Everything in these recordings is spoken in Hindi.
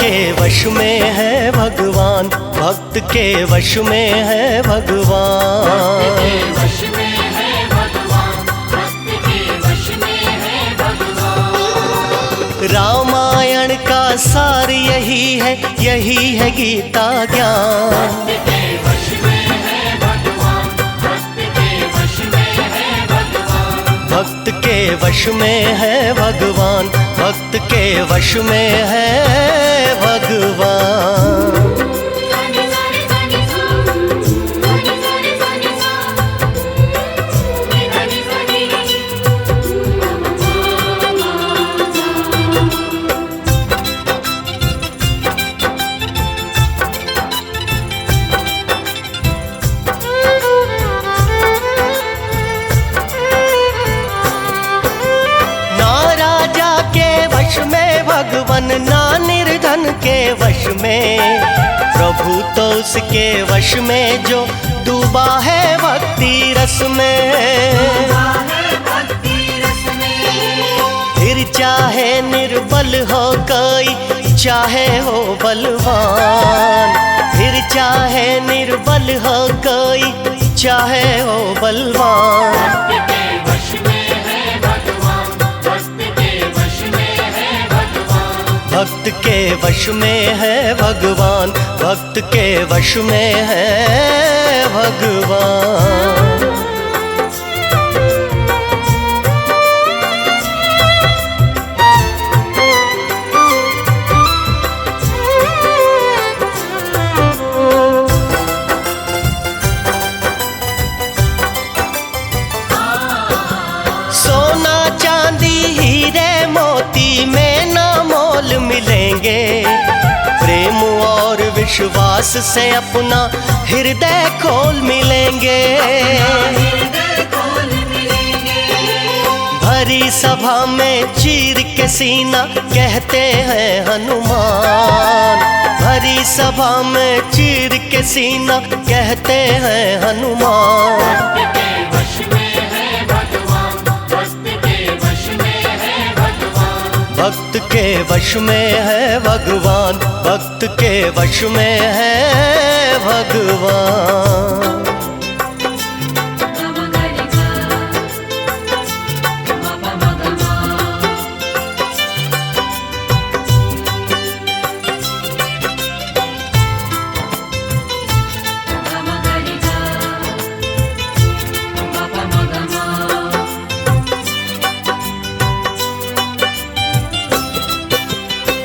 के वश में है भगवान, भक्त के वश में है भगवान। रामायण का सार यही है गीता ज्ञान। भक्त के वश में है भगवान, भक्त के वश में है भगवान। भगवन ना निर्धन के वश में, प्रभु तो उसके वश में जो डूबा है भक्ति रस में। फिर चाहे निर्बल हो कोई, चाहे हो बलवान। फिर चाहे निर्बल हो कोई, चाहे हो बलवान। भक्त के वश में है भगवान, भक्त के वश में है भगवान। सोना चांदी हीरे मोती में ना मोल मिलेंगे, प्रेम और विश्वास से अपना हृदय खोल मिलेंगे। भरी सभा में चीर के सीना कहते हैं हनुमान। भरी सभा में चीर के सीना कहते हैं हनुमान। भक्त के वश में है भगवान, भक्त के वश में है भगवान।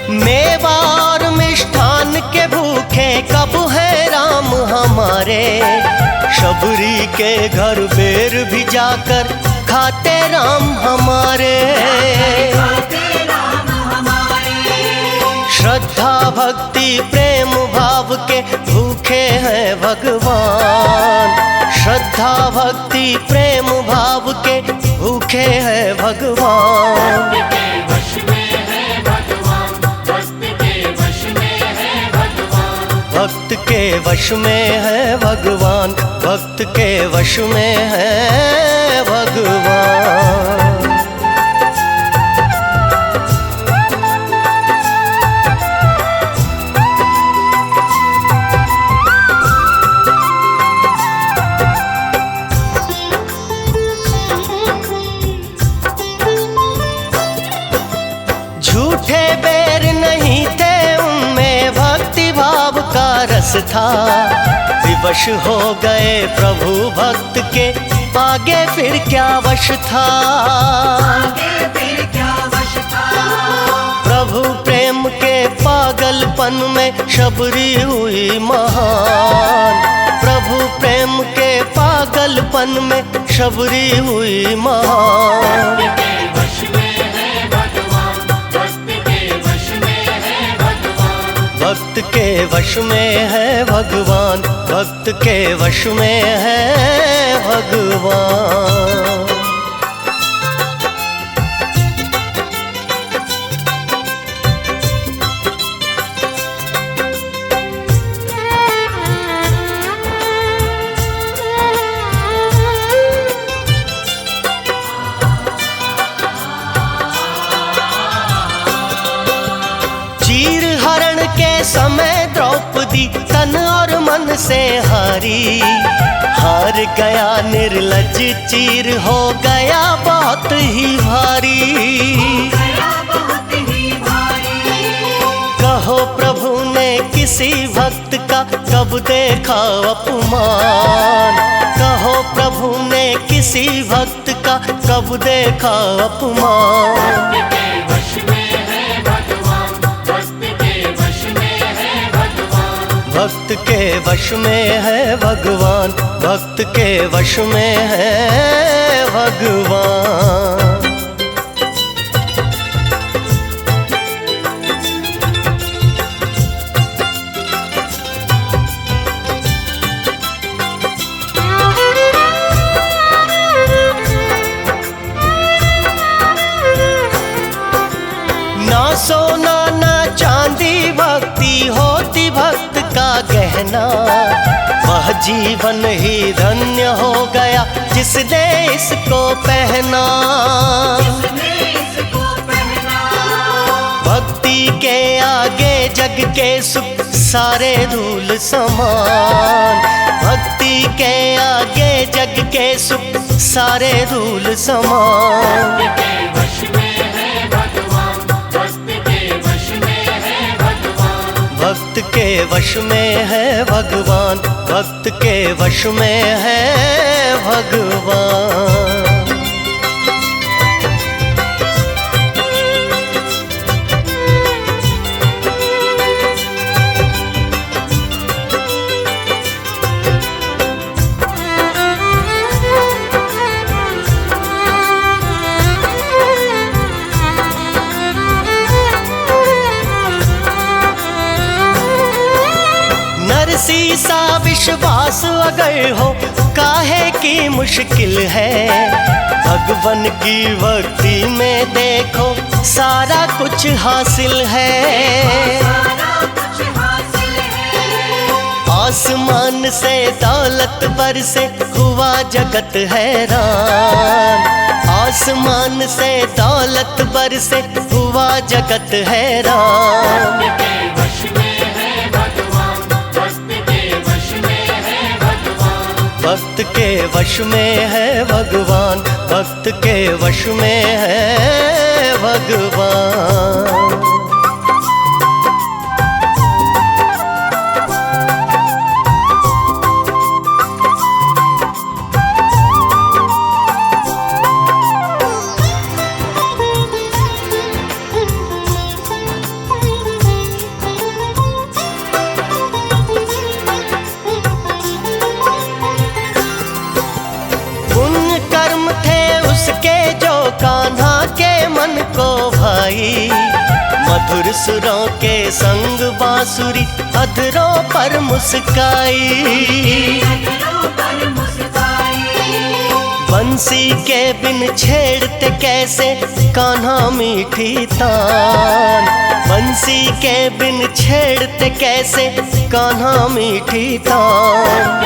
मेवा और मिष्ठान के भूखे कब है राम हमारे, शबरी के घर बेर भी जाकर खाते राम हमारे। श्रद्धा भक्ति प्रेम भाव के भूखे हैं भगवान। श्रद्धा भक्ति प्रेम भाव के भूखे हैं भगवान। भक्त के वश में है भगवान, भक्त के वश में है भगवान। झूठे बैर नहीं थे उनमें, भक्ति भाव का रस था। विवश हो गए प्रभु भक्त के, आगे फिर क्या वश था। प्रभु प्रेम के पागलपन में शबरी हुई महान। प्रभु प्रेम के पागलपन में शबरी हुई महान। भक्त के वश में है भगवान, भक्त के वश में है भगवान। भक्ति तन और मन से हारी। हार गया निर्लज चीर हो गया बहुत ही भारी। कहो प्रभु ने किसी भक्त का कब देखा अपमान। कहो प्रभु ने किसी भक्त का कब देखा अपमान। भक्त के वश में है भगवान, भक्त के वश में है भगवान। ना सोना ना चांदी भक्ति होती भक्त का गहना। वह जीवन ही धन्य हो गया जिसने इसको पहना। भक्ति के आगे जग के सुख सारे धूल समान। भक्ति के आगे जग के सुख सारे धूल समान। भक्त के वश में है भगवान, भक्त के वश में है भगवान। सा विश्वास अगर हो काहे की मुश्किल है। भगवान की भक्ति में देखो सारा कुछ हासिल है। आसमान से दौलत बरसे हुआ जगत हैरान। आसमान से दौलत बरसे हुआ जगत हैरान। भक्त के वश में है भगवान, भक्त के वश में है भगवान। कान्हा के मन को भाई। मधुर सुरों के संग बांसुरी अधरों पर मुस्काई। बंसी के बिन छेड़ते कैसे कान्हा मीठी तान। बंसी के बिन छेड़ते कैसे कान्हा मीठी तान।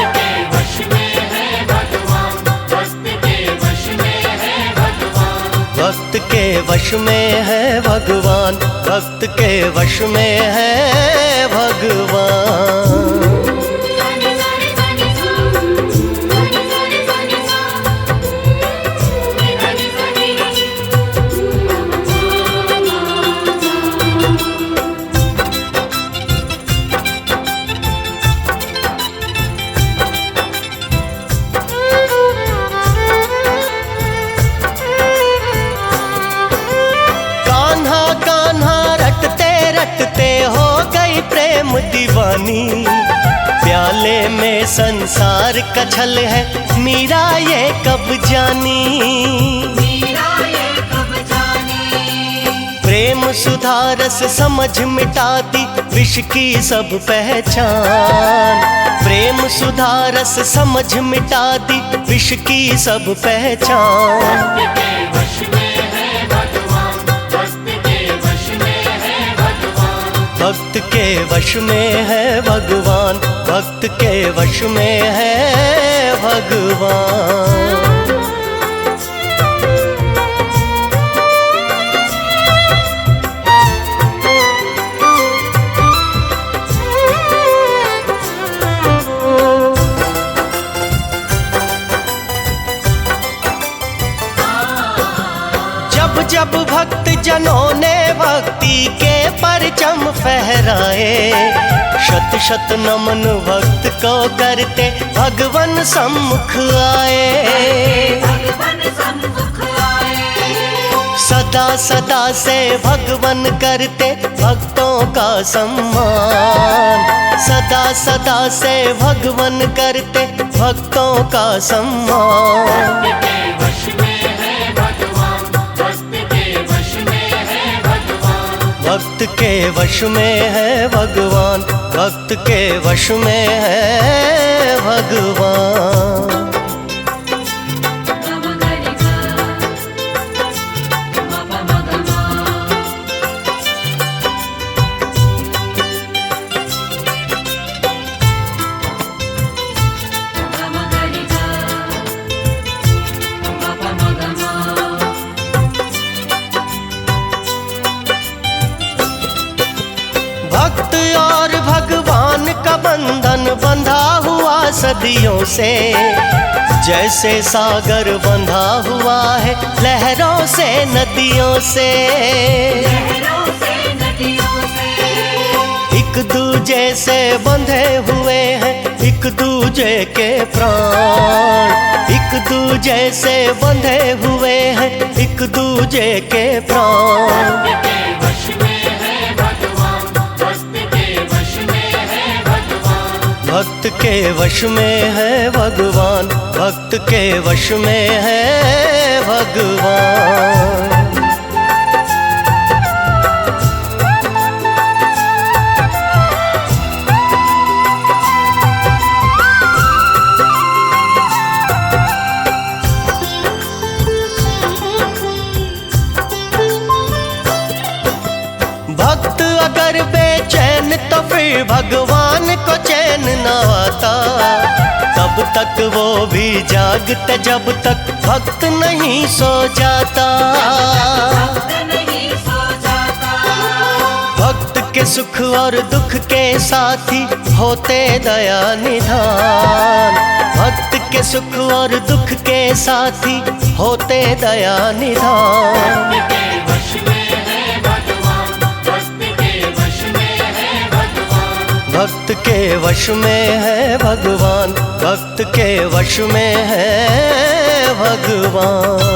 भक्त के वश में है भगवान, भक्त के वश में है भगवान। हो गई प्रेम दीवानी। प्याले में संसार का छल है मीरा ये कब जानी। प्रेम सुधा रस समझ मिटाती विष की सब पहचान। प्रेम सुधा रस समझ मिटाती विष की सब पहचान। भक्त के वश में है भगवान, भक्त के वश में है भगवान। जनों ने भक्ति के परचम फहराए। शत शत नमन भक्त को करते भगवन सम्मुख आए। सदा सदा से भगवन करते भक्तों का सम्मान। सदा सदा से भगवन करते भक्तों का सम्मान। भक्त के वश में है भगवान, भक्त के वश में है भगवान। भक्त और भगवान का बंधन बंधा हुआ सदियों से। जैसे सागर बंधा हुआ है लहरों से नदियों से। एक दूजे से बंधे हुए हैं एक दूजे के प्राण। एक दूजे से बंधे हुए हैं एक दूजे के प्राण। भक्त के वश में है भगवान, भक्त के वश में है भगवान। भक्त अगर बेचैन तो फिर भगवान को चैन न आता। तब तक वो भी जागते जब तक भक्त नहीं सो जाता। भक्त के सुख और दुख के साथी होते दया निधान। भक्त के सुख और दुख के साथी होते दया निधान। भक्त के वश में है भगवान, भक्त के वश में है भगवान।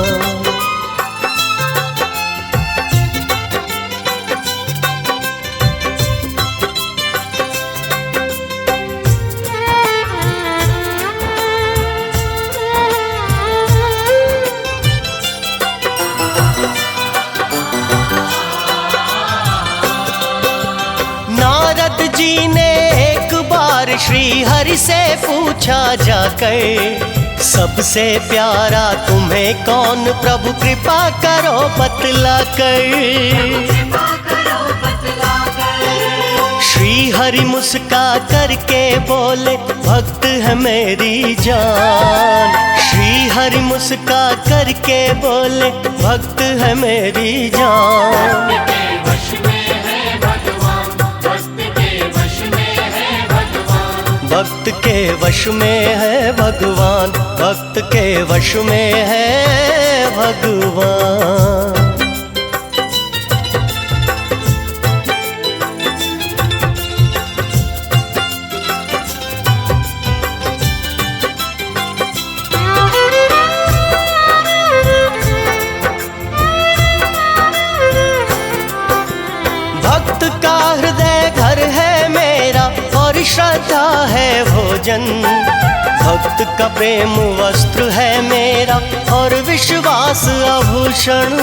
नारद जी ने एक बार श्री हरि से पूछा जाकर, सबसे प्यारा तुम्हें कौन प्रभु कृपा करो बतला कर। श्री हरि मुस्का करके बोले भक्त है मेरी जान। श्री हरि मुस्का करके बोले भक्त है मेरी जान। भक्त के वश में है भगवान, भक्त के वश में है भगवान। भक्त का हृदय घर है मेरा और श्रद्धा है भोजन। भक्त का प्रेम वस्त्र है मेरा और विश्वास आभूषण।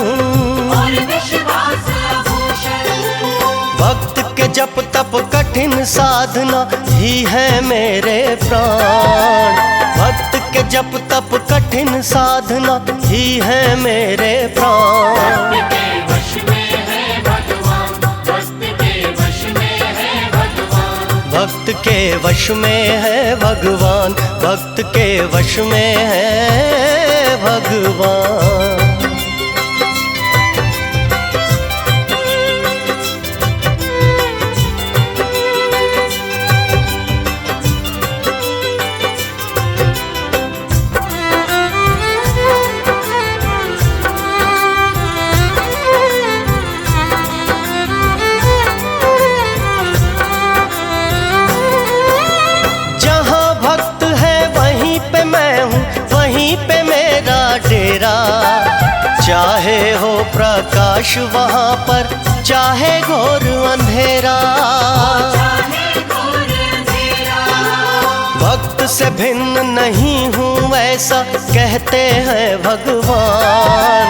भक्त के जप तप कठिन साधना ही है मेरे प्राण। भक्त के जप तप कठिन साधना ही है मेरे प्राण। भक्त के वश में है भगवान, भक्त के वश में है भगवान। हो प्रकाश वहाँ पर चाहे घोर अंधेरा। भक्त से भिन्न नहीं हूँ ऐसा कहते हैं भगवान।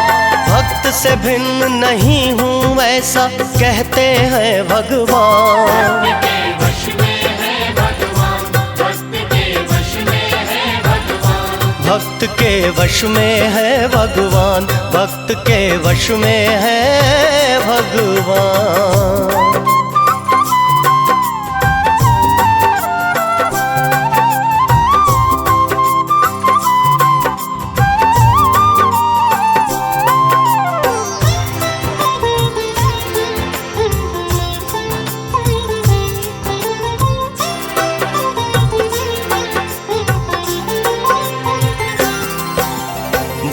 भक्त से भिन्न नहीं हूँ ऐसा कहते हैं भगवान। भक्त के वश में है भगवान, भक्त के वश में है भगवान।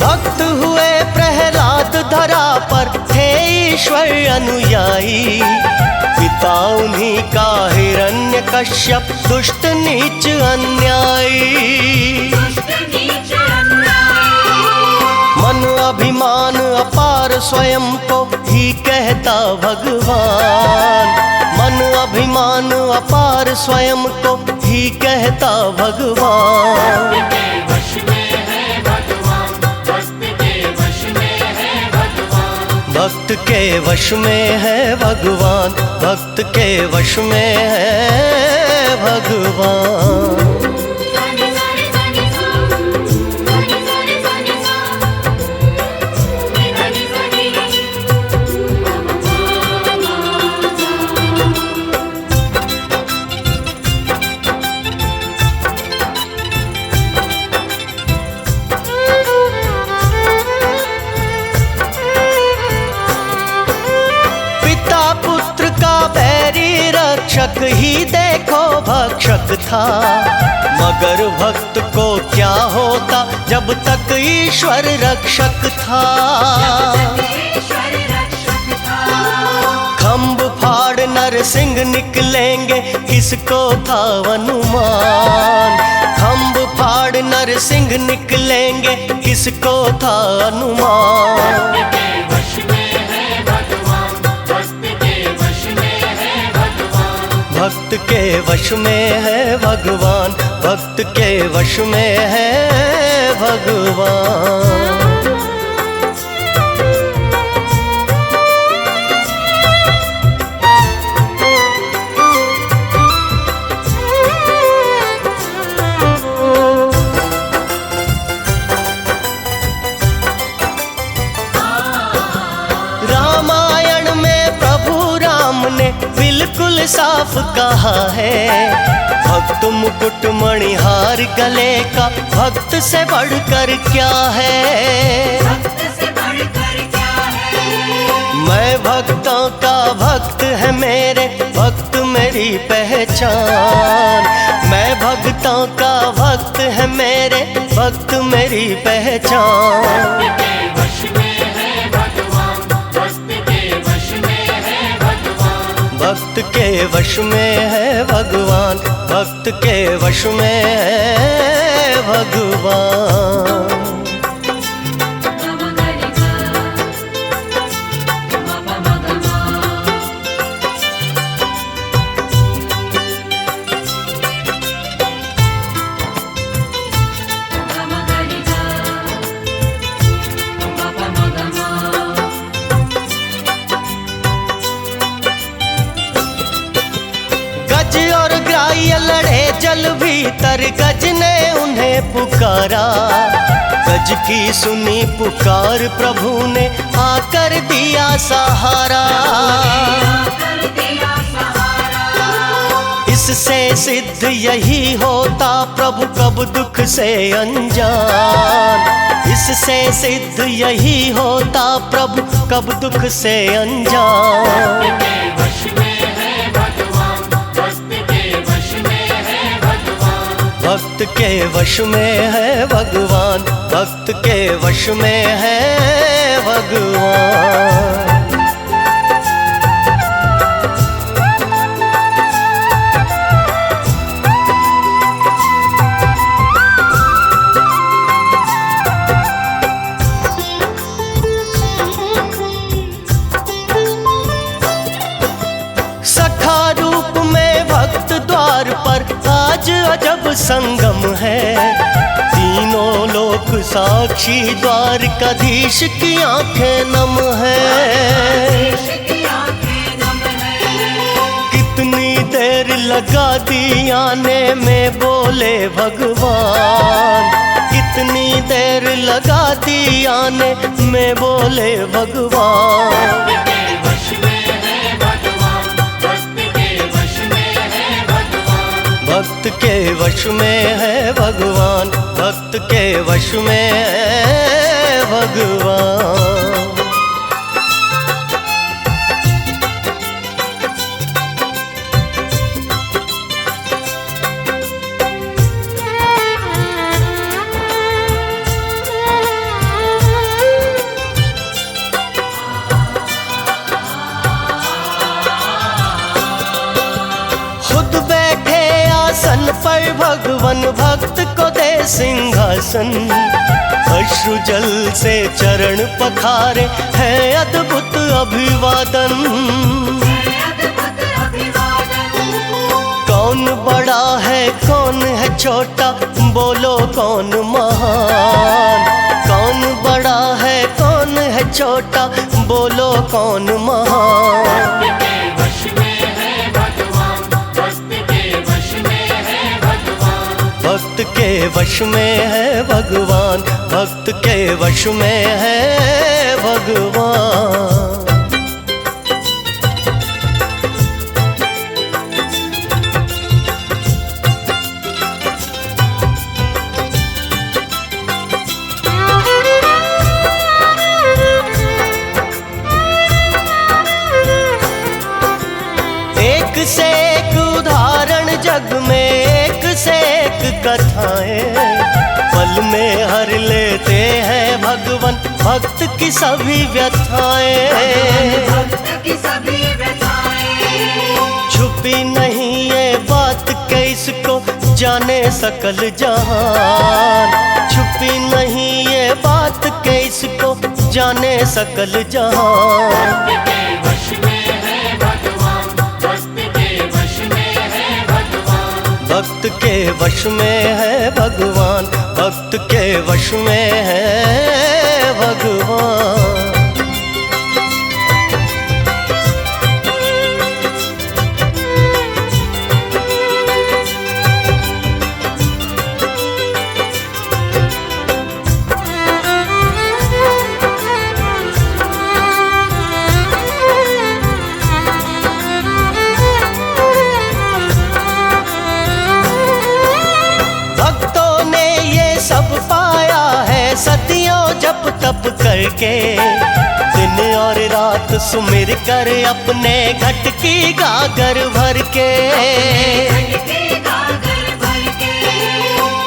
भक्त हुए प्रहलाद धरा पर थे ईश्वर अनुयायी। पिता उन्हीं का हिरण्यकश्यप दुष्ट नीच अन्यायी। मन अभिमान अपार स्वयं को ही कहता भगवान। मन अभिमान अपार स्वयं को ही कहता भगवान। भक्त के वश में है भगवान, भक्त के वश में है भगवान। रक्षक ही देखो भक्षक था, मगर भक्त को क्या होता जब तक ईश्वर रक्षक था। खम्भ फाड़ नरसिंह निकलेंगे किसको था अनुमान। खम्भ फाड़ नरसिंह निकलेंगे किसको था अनुमान। भक्त के वश में है भगवान, भक्त के वश में है भगवान। रामायण में प्रभु राम ने बिल्कुल साफ कहा है, भक्त मुकुट मणिहार गले का भक्त से बढ़कर क्या है। मैं भक्तों का भक्त है मेरे, भक्त मेरी पहचान। मैं भक्तों का भक्त है मेरे, भक्त मेरी पहचान। भक्त के वश में है भगवान, भक्त के वश में है भगवान। गज और ग्राह्य लड़े जल भीतर, गज ने उन्हें पुकारा। गज की सुनी पुकार प्रभु ने आकर दिया सहारा। इससे सिद्ध यही होता प्रभु कब दुख से अनजान। इससे सिद्ध यही होता प्रभु कब दुख से अनजान। भक्त के वश में है भगवान, भक्त के वश में है भगवान। जब संगम है, तीनों लोक साक्षी द्वारकाधीश की आंखें नम है। कितनी देर लगा दी आने में बोले भगवान, कितनी देर लगा दी आने में बोले भगवान। भक्त के वश में है भगवान, भक्त के वश में है भगवान। आसन पर भगवन भक्त को दे सिंहासन, अश्रु जल से चरण पखारे है अद्भुत अभिवादन। कौन बड़ा है कौन है छोटा, बोलो कौन महान। कौन बड़ा है कौन है छोटा, बोलो कौन महान। भक्त के वश में है भगवान, भक्त के वश में है भगवान। एक से एक उदाहरण जग में, एक से एक कथाएं, पल में हर लेते हैं भगवन भक्त की सभी व्यथाएं। छुपी नहीं ये बात किसको जाने सकल जहान, छुपी नहीं ये बात किसको जाने सकल जहान। भक्त के वश में है भगवान, भक्त के वश में है भगवान। सब पाया है सदियों जप तप करके, दिन और रात सुमिर कर अपने घट की गागर भर के।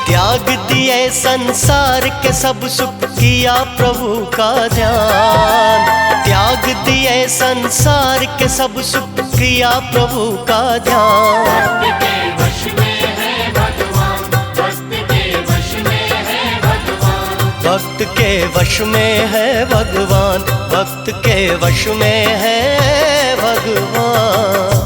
त्याग दिए संसार के सब सुख किया प्रभु का ध्यान, त्याग दिए संसार के सब सुख किया प्रभु का ध्यान। भक्त के वश में है भगवान, भक्त के वश में है भगवान।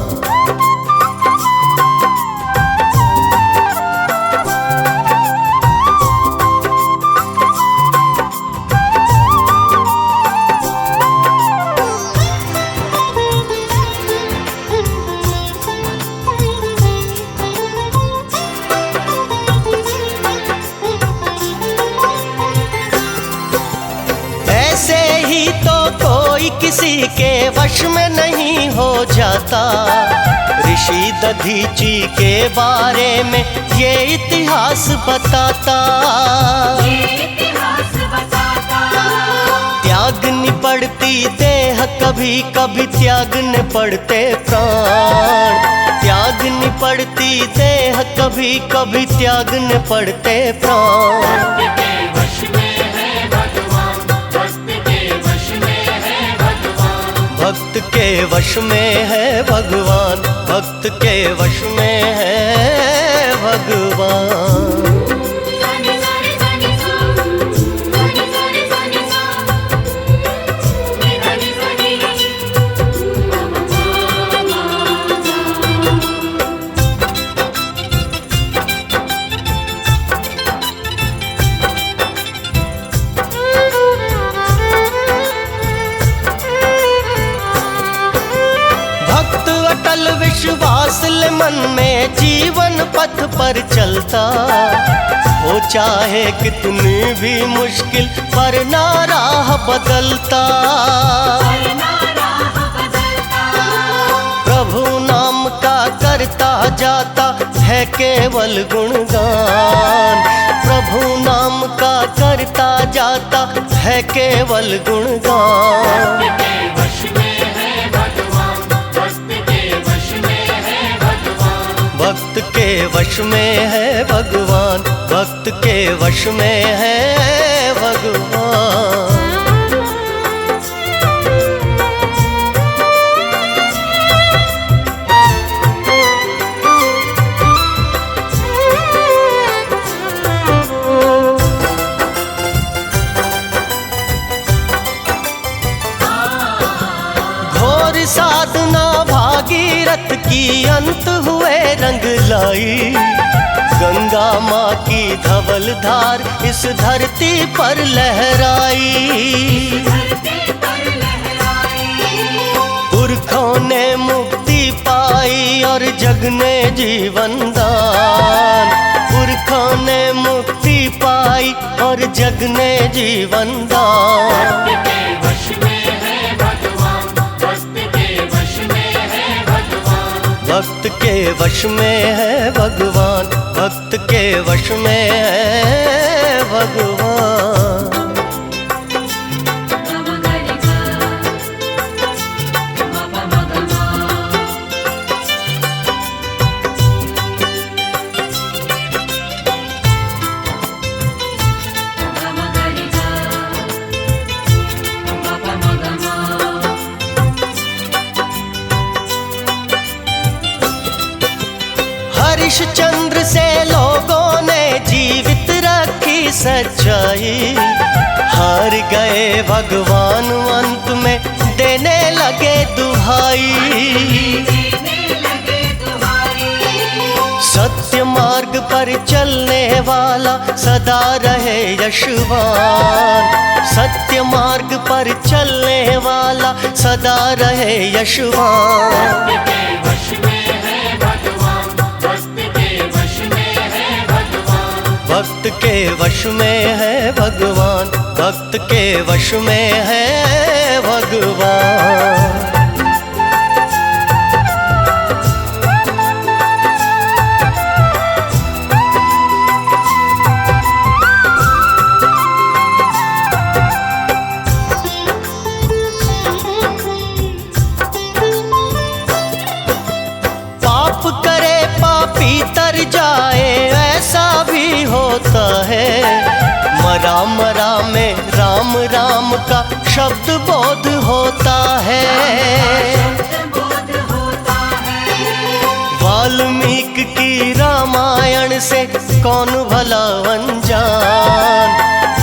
ऐसे ही तो कोई किसी के वश में नहीं हो जाता, ऋषि दधीची के बारे में ये इतिहास बताता। त्यागनी पड़ती देह कभी कभी त्यागने पड़ते प्राण, त्यागनी पड़ती देह कभी कभी त्यागने पड़ते प्राण। भक्त के वश में है भगवान, भक्त के वश में है भगवान। मन में जीवन पथ पर चलता हो, चाहे कितनी भी मुश्किल पर ना राह बदलता। प्रभु नाम का करता जाता है केवल गुणगान, प्रभु नाम का करता जाता है केवल गुणगान। भक्त के वश में है भगवान, भक्त के वश में है भगवान। घोर साधना भागीरथ की अंत हुए रंग लाई, गंगा माँ की धवल धार इस धरती पर लहराई। पुरखों ने मुक्ति पाई और जग ने जीवन दान, पुरखों ने मुक्ति पाई और जग ने जीवन दान। भक्त के वश में है भगवान, भक्त के वश में है भगवान। हरिश्चंद्र से लोगों ने जीवित रखी सच्चाई, हार गए भगवान अंत में देने लगे दुहाई। सत्य मार्ग पर चलने वाला सदा रहे यशवान, सत्य मार्ग पर चलने वाला सदा रहे यशवान। भक्त के वश में है भगवान, भक्त के वश में है भगवान। पाप करे पापी तर जाए ऐसा भी होता है, मरा मरा में राम राम का शब्द बोध होता है। वाल्मीकि की रामायण से कौन भला अनजान,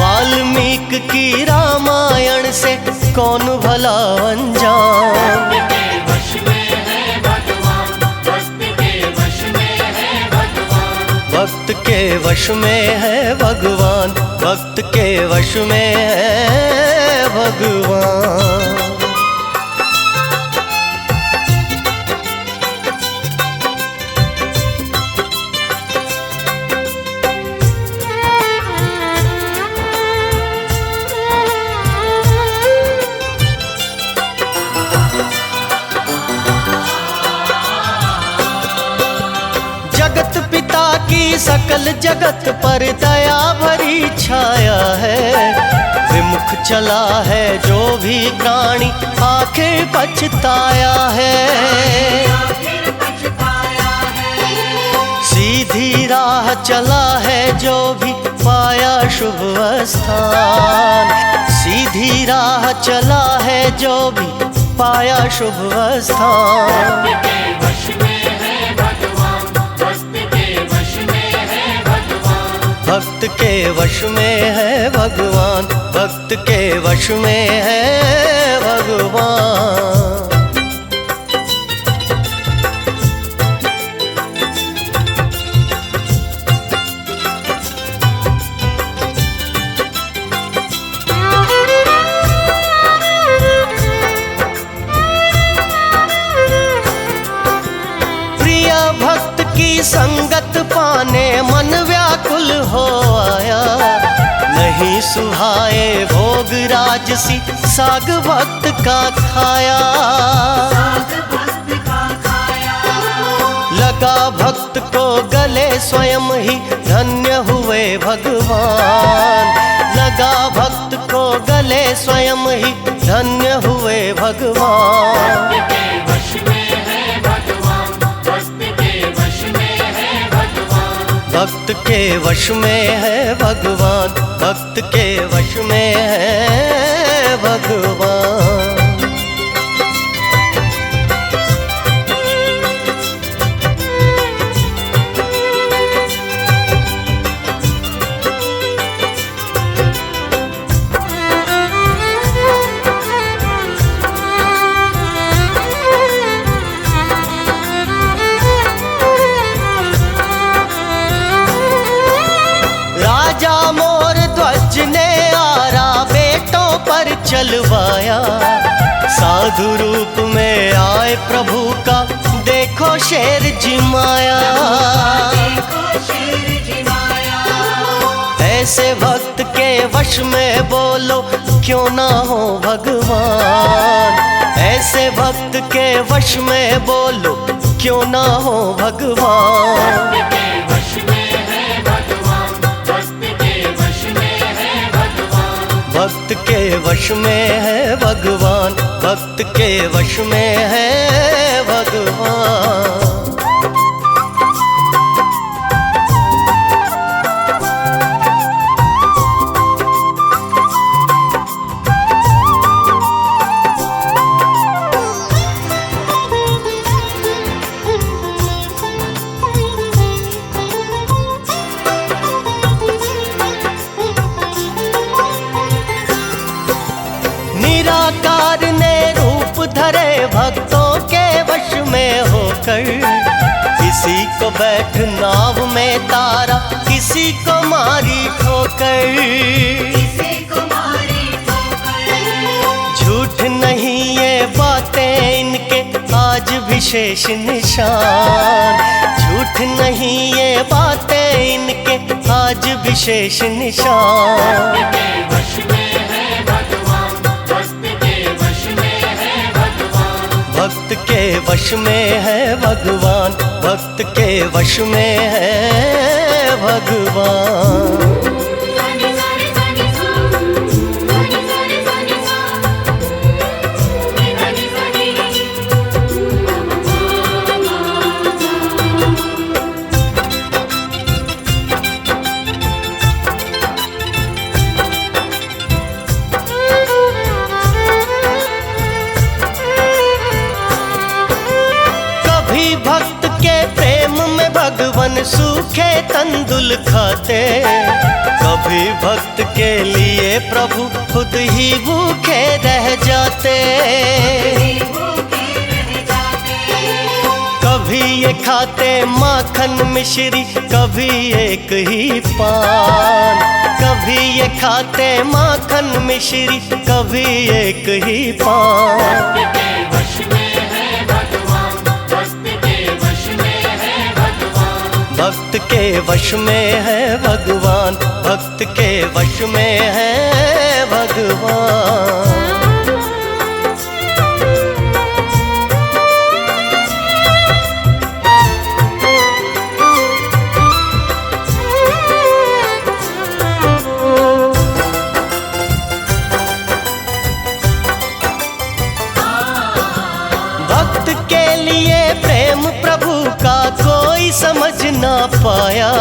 वाल्मीकि की रामायण से कौन भला अनजान। भक्त के वश में है भगवान, भक्त के वश में है भगवान। जगत पिता की सकल जगत पर दया भरी छाया है, विमुख चला है जो भी प्राणी आखिर पछताया है। सीधी राह चला है जो भी पाया शुभ स्थान, सीधी राह चला है जो भी पाया शुभ स्थान। भक्त के वश में है भगवान, भक्त के वश में है भगवान। प्रिय भक्त संगत पाने मन व्याकुल हो आया। नहीं सुहाए भोग राजसी साग भक्त का खाया। लगा भक्त को गले स्वयं ही धन्य हुए भगवान। लगा भक्त को गले स्वयं ही धन्य हुए भगवान। भक्त के वश में है भगवान, भक्त के वश में है भगवान। राजा मोर ध्वज ने आरा बेटों पर चलवाया। साधु रूप में आए प्रभु का देखो शेर जिमाया। ऐसे भक्त के वश में बोलो क्यों ना हो भगवान। ऐसे भक्त के वश में बोलो क्यों ना हो भगवान। भक्त के वश में है भगवान, भक्त के वश में है भगवान। निराकार ने रूप धरे भक्तों के वश में होकर। किसी को बैठ नाव में तारा, किसी को मारी ठोकर। झूठ नहीं ये बातें इनके आज भी शेष निशान। झूठ नहीं ये बातें इनके आज भी शेष निशान। भक्त के वश में है भगवान, भक्त के वश में है भगवान। भक्त के प्रेम में भगवान सूखे तंदुल खाते। कभी भक्त के लिए प्रभु खुद ही भूखे रह जाते। कभी ये खाते माखन मिश्री, कभी एक ही पान। कभी ये खाते माखन मिश्री, कभी एक ही पान। भक्त के वश में है भगवान, भक्त के वश में है भगवान। भक्त के लिए प्रेम प्रभु का कोई समझ ना पाया।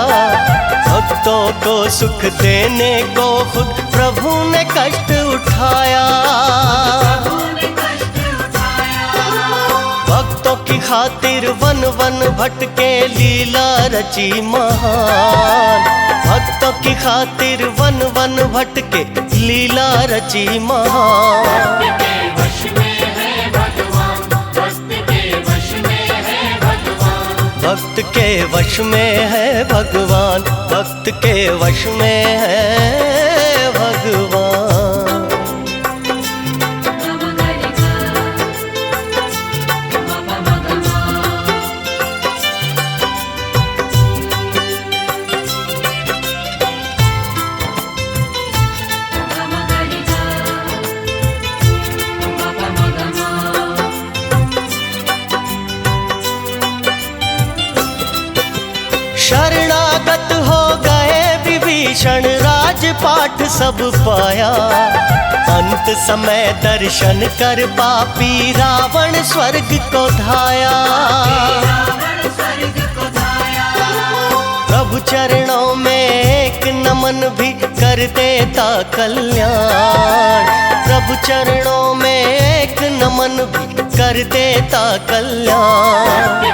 भक्तों को सुख देने को खुद प्रभु ने कष्ट उठाया। भक्तों की खातिर वन वन भटके लीला रची महान। भक्तों की खातिर वन वन भटके लीला रची महान। भक्त के वश में है भगवान, भक्त के वश में है भगवान। विभीषण राजपाट सब पाया, अंत समय दर्शन कर पापी रावण स्वर्ग को धाया। प्रभु चरणों में एक नमन भी कर देता कल्याण, प्रभु चरणों में एक नमन भी कर देता कल्याण।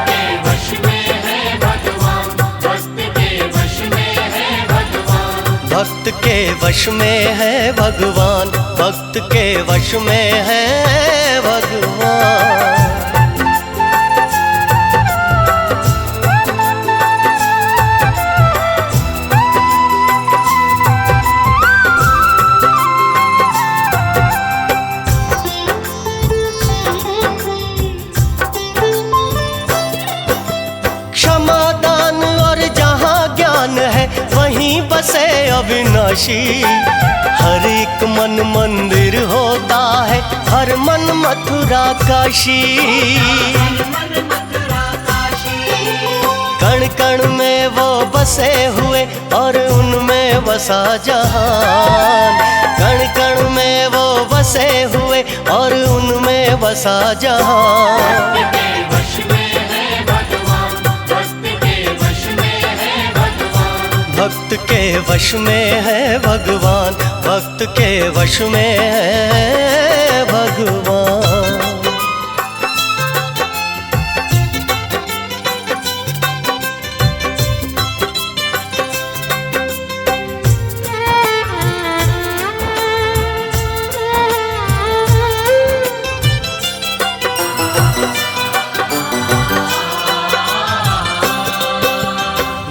भक्त के वश में है भगवान, भक्त के वश में है भगवान। क्षमादान और जहाँ ज्ञान है वहीं बसे अविनाशी, हर एक मन मंदिर होता है, हर मन मथुरा काशी। कण कण में वो बसे हुए और उनमें बसा जहान, कण कण में वो बसे हुए और उनमें बसा जहान। भक्त के वश में है भगवान, भक्त के वश में है भगवान।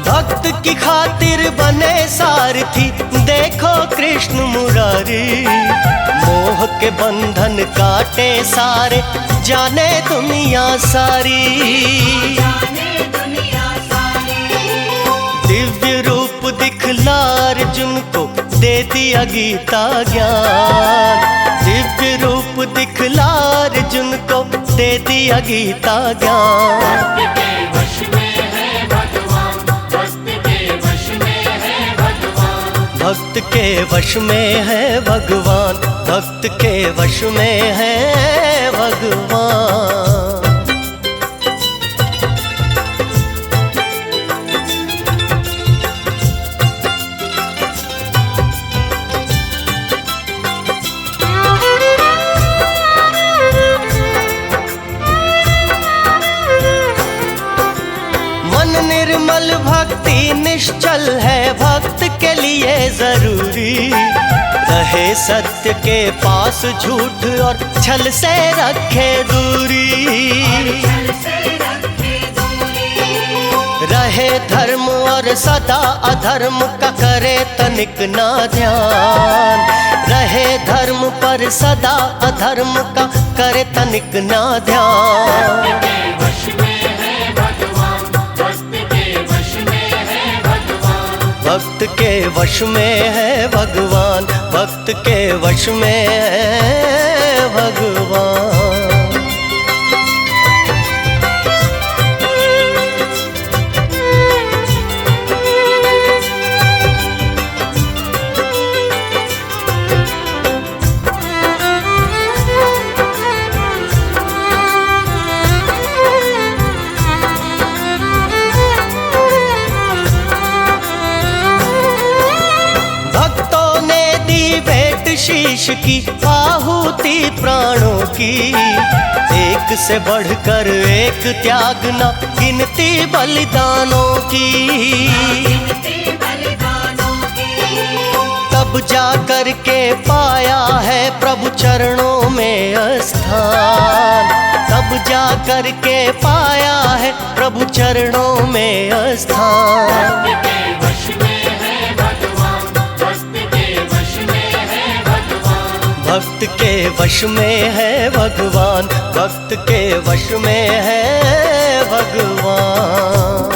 भक्त की खातिर बने सारथी देखो कृष्ण मुरारी, मोह के बंधन काटे सारे जाने दुनिया सारी। दिव्य रूप दिखला अर्जुन को दे दिया गीता ज्ञान, दिव्य रूप दिखला अर्जुन को दे दिया गीता ज्ञान। भक्त के वश में है भगवान, भक्त के वश में है भगवान। मन निर्मल भक्ति निश्चल है भक्त के लिए जरूरी, रहे सत्य के पास झूठ और छल से रखे दूरी। रहे धर्म और सदा अधर्म का करे तनिक ना ध्यान, रहे धर्म पर सदा अधर्म का करे तनिक ना ध्यान। भक्त के वश में है भगवान, भक्त के वश में है भगवान। शीश की आहुति प्राणों की, एक से बढ़कर एक त्याग न गिनती बलिदानों की। तब जा कर के पाया है प्रभु चरणों में स्थान, तब जा कर के पाया है प्रभु चरणों में स्थान। भक्त के वश में है भगवान, भक्त के वश में है भगवान।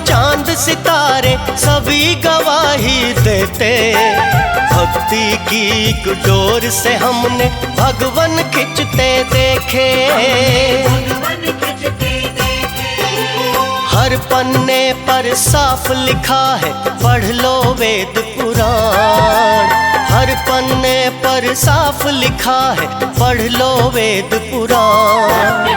चांद सितारे सभी गवाही देते। भक्ति की एक डोर से हमने भगवन खिंचते देखे। हर पन्ने पर साफ लिखा है पढ़ लो वेद पुराण। हर पन्ने पर साफ लिखा है पढ़ लो वेद पुराण।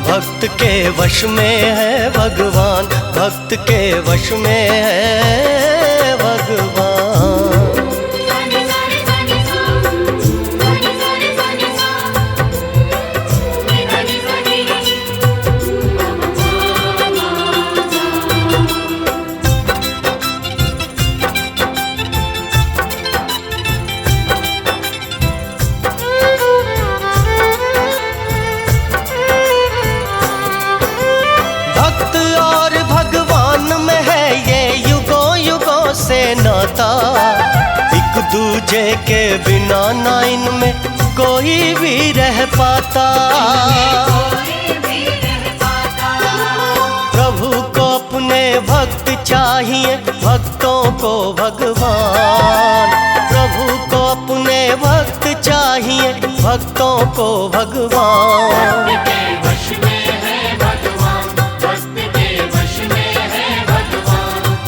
भक्त के वश में है भगवान, भक्त के वश में है भगवान। से नाता एक दूजे के बिना ना इनमें कोई भी रह पाता। प्रभु को अपने भक्त चाहिए, भक्तों को भगवान। प्रभु को अपने भक्त चाहिए, भक्तों को भगवान।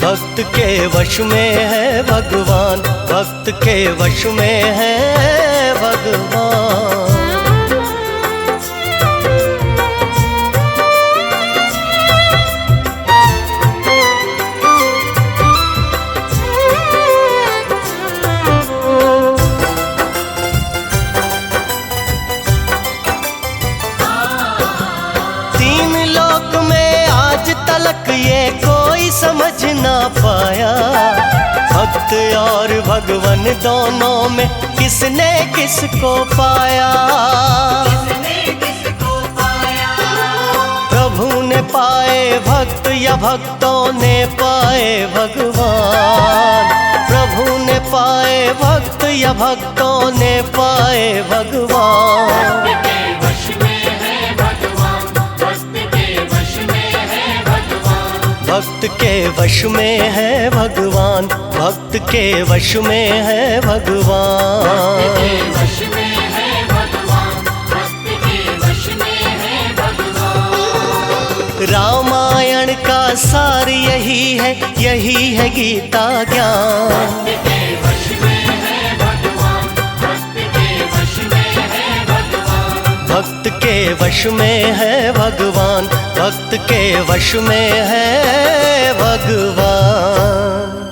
भक्त के वश में है भगवान, भक्त के वश में है भगवान। तीन लोक में आज तलक ये कोई समझ ना पाया। भक्त और भगवन दोनों में किसने किसको पाया। प्रभु ने पाए भक्त या भक्तों ने पाए भगवान। प्रभु ने पाए भक्त या भक्तों ने पाए भगवान। भक्त के वश में है भगवान, भक्त के वश में है भगवान। रामायण का सार यही है गीता ज्ञान। भक्त के वश में है भगवान, भक्त के वश में है भगवान।